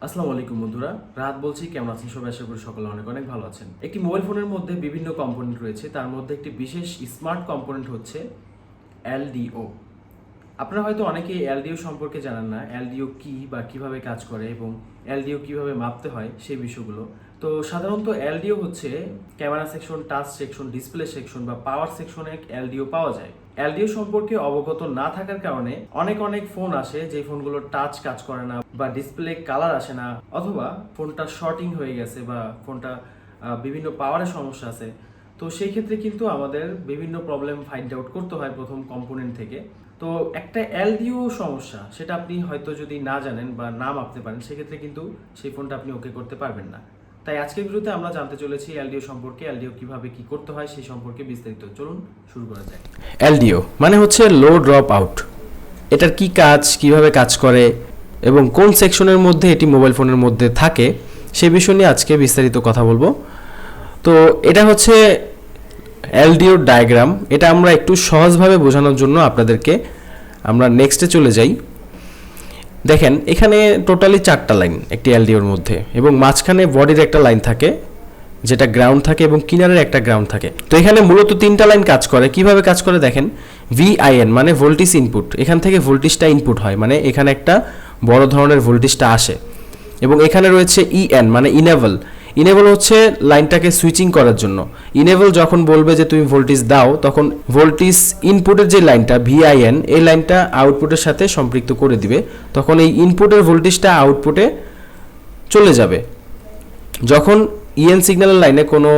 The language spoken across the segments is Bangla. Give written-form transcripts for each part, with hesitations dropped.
আসসালামু আলাইকুম বন্ধুরা, রাহাত বলছি। কেমন আছেন সবাই? আশা করি সকলে অনেক অনেক ভালো আছেন। একটি মোবাইল ফোনের মধ্যে বিভিন্ন কম্পোনেন্ট রয়েছে, তার মধ্যে একটি বিশেষ স্মার্ট কম্পোনেন্ট হচ্ছে এলডিও। আপনারা হয়তো অনেকেই এলডিও সম্পর্কে জানেন না, এলডিও কি বা কিভাবে কাজ করে এবং এলডিও কিভাবে মাপতে হয় সেই বিষয়গুলো। তো সাধারণত এলডিও হচ্ছে camera section, touch section, display section বা পাওয়ার সেকশনে এলডিও পাওয়া যায়। এলডিও সম্পর্কে অবগত না থাকার কারণে অনেক ফোন আসে যে ফোনগুলো টাচ কাজ করে না বা ডিসপ্লে কালার আসে না, অথবা ফোনটা শর্টিং হয়ে গেছে বা ফোনটা বিভিন্ন পাওয়ারের সমস্যা আছে। তো সেই ক্ষেত্রে কিন্তু আমাদের বিভিন্ন প্রবলেম ফাইন্ড আউট করতে হয় প্রথম কম্পোনেন্ট থেকে। তো একটা এলডিও সমস্যা, সেটা আপনি হয়তো যদি না জানেন বা না মাপতে পারেন, সেক্ষেত্রে কিন্তু সেই ফোনটা আপনি ওকে করতে পারবেন না। তাই আজকের ভিডিওতে আমরা জানতে চলেছি এলডিও সম্পর্কে, এলডিও কিভাবে কি করতে হয় সেই সম্পর্কে বিস্তারিত। চলুন শুরু করা যায়। এলডিও মানে হচ্ছে লো ড্রপ আউট। এটার কি কাজ, কিভাবে কাজ করে এবং কোন সেকশনের মধ্যে এটি মোবাইল ফোনের মধ্যে থাকে সে বিষয় নিয়ে আজকে বিস্তারিত কথা বলবো। তো এটা হচ্ছে এলডিওর ডায়াগ্রাম। এটা আমরা একটু সহজভাবে বোঝানোর জন্য আপনাদেরকে আমরা নেক্সটে চলে যাই। দেখেন, এখানে টোটালি 4টা লাইন একটি এলডিওর মধ্যে, এবং মাঝখানে বডির একটা লাইন থাকে যেটা গ্রাউন্ড থাকে এবং কিনারের একটা গ্রাউন্ড থাকে। তো এখানে মূলত 3টা লাইন কাজ করে। কিভাবে কাজ করে দেখেন, ভিআইএন মানে ভোল্টেজ ইনপুট, এখান থেকে ভোল্টেজটা ইনপুট হয়, মানে এখানে একটা বড় ধরনের ভোল্টেজটা আসে। এবং এখানে রয়েছে ইএন মানে ইনেবল। ইনেবল হচ্ছে লাইনটাকে সুইচিং করার জন্য। ইনেবল যখন বলবে যে তুমি ভোল্টেজ দাও, তখন ভোল্টেজ ইনপুটের যে লাইনটা ভিআইএন, এই লাইনটা আউটপুটের সাথে সম্পৃক্ত করে দিবে, তখন এই ইনপুটের ভোল্টেজটা আউটপুটে চলে যাবে। যখন ইএন সিগন্যালের লাইনে কোনো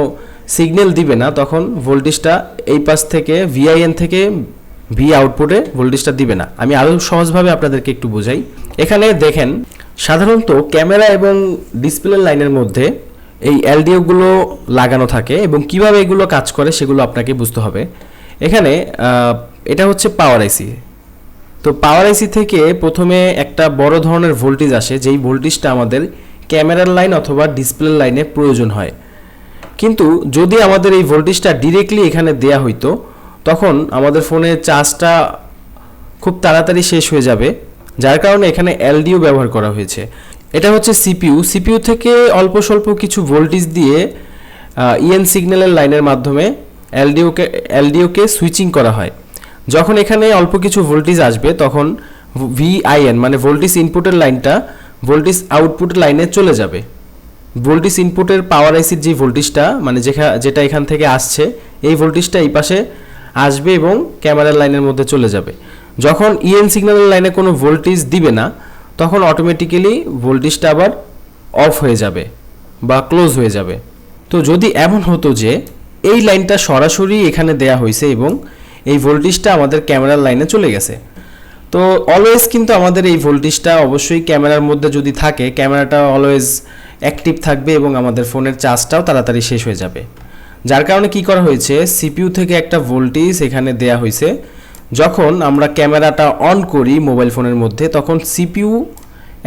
সিগন্যাল দিবে না, তখন ভোল্টেজটা এই পাশ থেকে ভিআইএন থেকে ভি আউটপুটে ভোল্টেজটা দিবে না। আমি আরও সহজভাবে আপনাদেরকে একটু বোঝাই। এখানে দেখেন, সাধারণত ক্যামেরা এবং ডিসপ্লে লাইনের মধ্যে এই এলডিওগুলো লাগানো থাকে, এবং কিভাবে এগুলো কাজ করে সেগুলো আপনাকে বুঝতে হবে। এখানে এটা হচ্ছে পাওয়ার আইসি। তো পাওয়ার আইসি থেকে প্রথমে একটা বড় ধরনের ভোল্টেজ আসে, যেই ভোল্টেজটা আমাদের ক্যামেরার লাইন অথবা ডিসপ্লে লাইনে প্রয়োজন হয়। কিন্তু যদি আমাদের এই ভোল্টেজটা ডিরেক্টলি এখানে দেয়া হইতো, তখন আমাদের ফোনের চার্জটা খুব তাড়াতাড়ি শেষ হয়ে যাবে, যার কারণে এখানে এলডিও ব্যবহার করা হয়েছে। এটা হচ্ছে সিপিইউ। সিপিইউ থেকে অল্প স্বল্প কিছু ভোল্টেজ দিয়ে ইএন সিগন্যালের লাইনের মাধ্যমে এলডিওকে সুইচিং করা হয়। যখন এখানে অল্প কিছু ভোল্টেজ আসবে, তখন ভিআইএন মানে ভোল্টেজ ইনপুটের লাইনটা ভোল্টেজ আউটপুট লাইনে চলে যাবে। ভোল্টেজ ইনপুটের পাওয়ার আইসির যে ভোল্টেজটা মানে যেটা এখান থেকে আসছে, এই ভোল্টেজটা এই পাশে আসবে এবং ক্যামেরার লাইনের মধ্যে চলে যাবে। যখন ইএন সিগন্যালের লাইনে কোনো ভোল্টেজ দিবে না, তখন অটোমেটিক্যালি ভোল্টেজটা আবার অফ হয়ে যাবে বা ক্লোজ হয়ে যাবে। তো যদি এমন হতো যে এই লাইনটা সরাসরি এখানে দেয়া হয়েছে এবং এই ভোল্টেজটা আমাদের ক্যামেরার লাইনে চলে গেছে, তো অলওয়েজ কিন্তু আমাদের এই ভোল্টেজটা অবশ্যই ক্যামেরার মধ্যে যদি থাকে, ক্যামেরাটা অলওয়েজ অ্যাক্টিভ থাকবে এবং আমাদের ফোনের চার্জটাও তাড়াতাড়ি শেষ হয়ে যাবে। যার কারণে কি করা হয়েছে, সিপিইউ থেকে একটা ভোল্টেজ এখানে দেয়া হয়েছে। যখন আমরা ক্যামেরাটা অন করি মোবাইল ফোনের মধ্যে, তখন সিপিইউ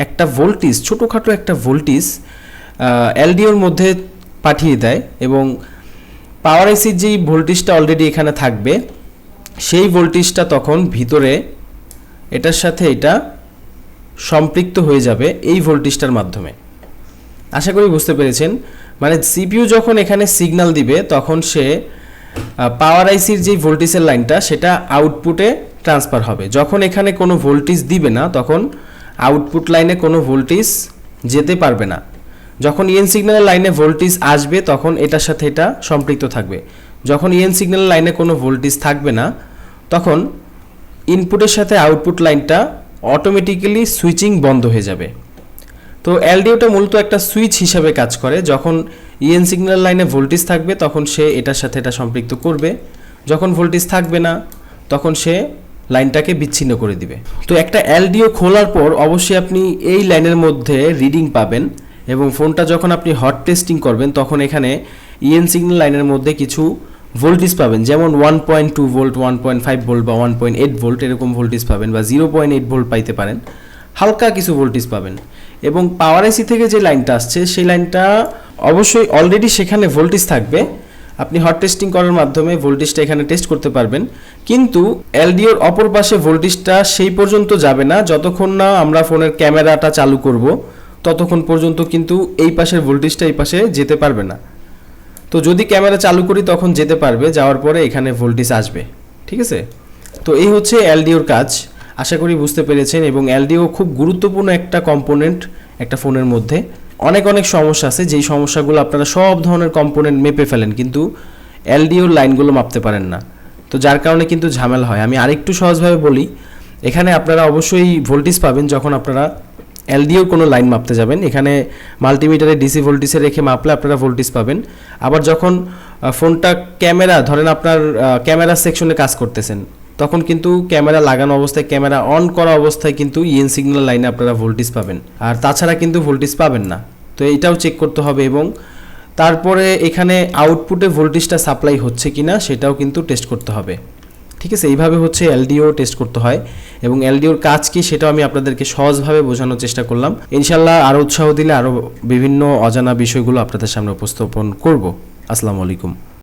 একটা ভোল্টেজ, ছোটোখাটো একটা ভোল্টেজ এলডিওর মধ্যে পাঠিয়ে দেয়, এবং পাওয়ার আইসির যেই ভোল্টেজটা অলরেডি এখানে থাকবে, সেই ভোল্টেজটা তখন ভিতরে এটার সাথে এটা সম্পৃক্ত হয়ে যাবে এই ভোল্টেজটার মাধ্যমে। আশা করি বুঝতে পেরেছেন। মানে সিপিইউ যখন এখানে সিগন্যাল দিবে, তখন সে পাওয়ার আইসির যেই ভোল্টেজের লাইনটা সেটা আউটপুটে ট্রান্সফার হবে। যখন এখানে কোনো ভোল্টেজ দিবে না, তখন আউটপুট লাইনে কোনো ভোল্টেজ যেতে পারবে না। যখন ইএন সিগন্যালের লাইনে ভোল্টেজ আসবে, তখন এটার সাথে এটা সম্পৃক্ত থাকবে। যখন ইএন সিগন্যালের লাইনে কোনো ভোল্টেজ থাকবে না, তখন ইনপুটের সাথে আউটপুট লাইনটা অটোমেটিক্যালি সুইচিং বন্ধ হয়ে যাবে। তো এলডিওটা মূলত একটা সুইচ হিসাবে কাজ করে। যখন ইএন সিগন্যাল লাইনে ভোল্টেজ থাকবে, তখন সে এটার সাথে এটা সম্পৃক্ত করবে। যখন ভোল্টেজ থাকবে না, তখন সে লাইনটাকে বিচ্ছিন্ন করে দিবে। তো একটা এলডিও খোলার পর অবশ্যই আপনি এই লাইনের মধ্যে রিডিং পাবেন, এবং ফোনটা যখন আপনি হট টেস্টিং করবেন, তখন এখানে ইএন সিগন্যাল লাইনের মধ্যে কিছু ভোল্টেজ পাবেন, যেমন 1.2 ভোল্ট, 1.5 ভোল্ট বা 1.8 ভোল্ট এরকম ভোল্টেজ পাবেন, বা 0.8 ভোল্ট পাইতে পারেন, হালকা কিছু ভোল্টেজ পাবেন। এবং পাওয়ার আইসি থেকে যে লাইনটা আসছে, সেই লাইনটা অবশ্যই অলরেডি সেখানে ভোল্টেজ থাকবে। আপনি হট টেস্টিং করার মাধ্যমে ভোল্টেজটা এখানে টেস্ট করতে পারবেন, কিন্তু এলডিওর অপর পাশে ভোল্টেজটা সেই পর্যন্ত যাবে না যতক্ষণ না আমরা ফোনের ক্যামেরাটা চালু করব, ততক্ষণ পর্যন্ত কিন্তু এই পাশের ভোল্টেজটা এই পাশে যেতে পারবে না। তো যদি ক্যামেরা চালু করি তখন যেতে পারবে, যাওয়ার পরে এখানে ভোল্টেজ আসবে। ঠিক আছে, তো এই হচ্ছে এলডিওর কাজ। আশা করি বুঝতে পেরেছেন। এবং এলডিও খুব গুরুত্বপূর্ণ একটা কম্পোনেন্ট একটা ফোনের মধ্যে। অনেক সমস্যা আছে যেই সমস্যাগুলো আপনারা সব ধরনের কম্পোনেন্ট মেপে ফেলেন, কিন্তু এলডিওর লাইনগুলো মাপতে পারেন না। তো যার কারণে কিন্তু ঝামেলা হয়। আমি আরেকটু সহজভাবে বলি, এখানে আপনারা অবশ্যই ভোল্টেজ পাবেন যখন আপনারা এলডিওর কোনো লাইন মাপতে যাবেন। এখানে মাল্টিমিটারে ডিসি ভোল্টেজে রেখে মাপলে আপনারা ভোল্টেজ পাবেন। আবার যখন ফোনটা ক্যামেরা, ধরেন আপনার ক্যামেরা সেকশনে কাজ করতেছেন, তখন কিন্তু ক্যামেরা লাগানো অবস্থায়, ক্যামেরা অন করা অবস্থায় কিন্তু ইএন সিগন্যাল লাইনে আপনারা ভোল্টেজ পাবেন, আর তাছাড়া কিন্তু ভোল্টেজ পাবেন না। তো এইটাও চেক করতে হবে। এবং তারপরে এখানে আউটপুটে ভোল্টেজটা সাপ্লাই হচ্ছে কিনা সেটাও কিন্তু টেস্ট করতে হবে। ঠিক আছে, এইভাবে হচ্ছে এলডিও টেস্ট করতে হয়। এবং এলডিওর কাজ কি সেটাও আমি আপনাদেরকে সহজভাবে বোঝানোর চেষ্টা করলাম। ইনশাল্লাহ আরও উৎসাহ দিলে আরও বিভিন্ন অজানা বিষয়গুলো আপনাদের সামনে উপস্থাপন করব। আসসালামু আলাইকুম।